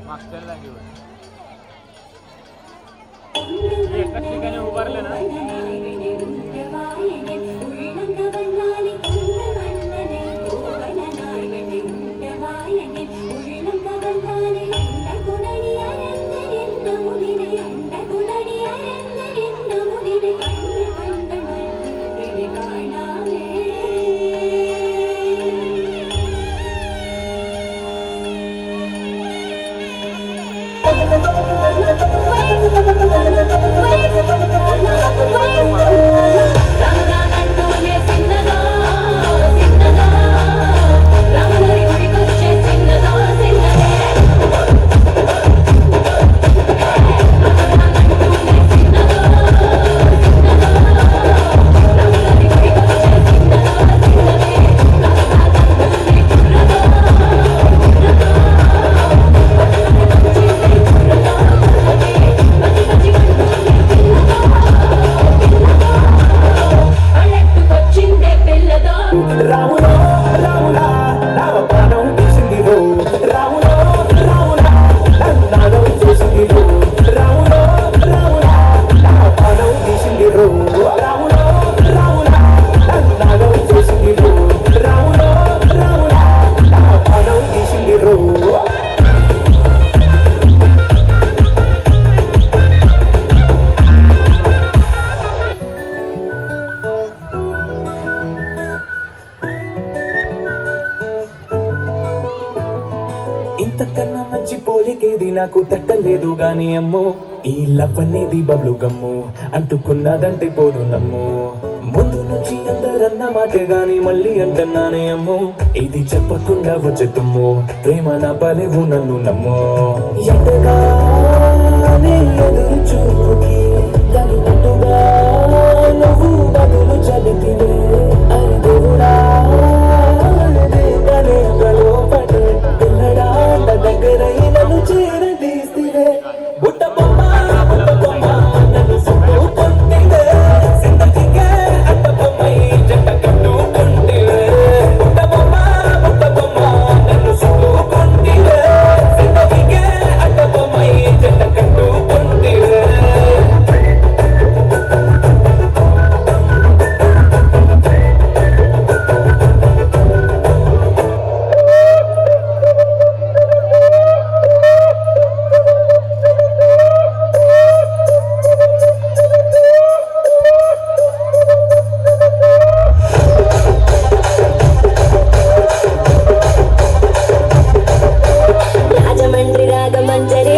मस्त लागली एका ठिकाणी उभारले ना ఇంతకన్నా మంచి పోలికేది నాకు తట్టలేదు గాని అమ్మో ఈ లవ్ అనేది బబ్లు గమ్ము అంటుకున్నదంటే పోదు నమ్ము ముందు నుంచి అందరన్న మాటే గాని మళ్ళీ అంటున్నానే అమ్మో ఇది చెప్పకుండా వచ్చే తుమ్ము ప్రేమ నా పలేవు నన్ను నమ్ము ఎంతగానే ఎదురు చూపుకి తగినట్టుగా నువ్వు బదులు చదివితే అది దేవుడా దగ్గరైనను చేరదీస్తే బుట్ట బొమ్మ నన్ను సుట్టుకుంటే సిందకిగే అట్ట బొమ్మై జంట కట్టుకుంటే బుట్ట బొమ్మ నన్ను సుట్టుకుంటే సిందకిగే అట్ట బొమ్మై జంట కట్టుకుంటే రాజమండ్రి రాగమంజరి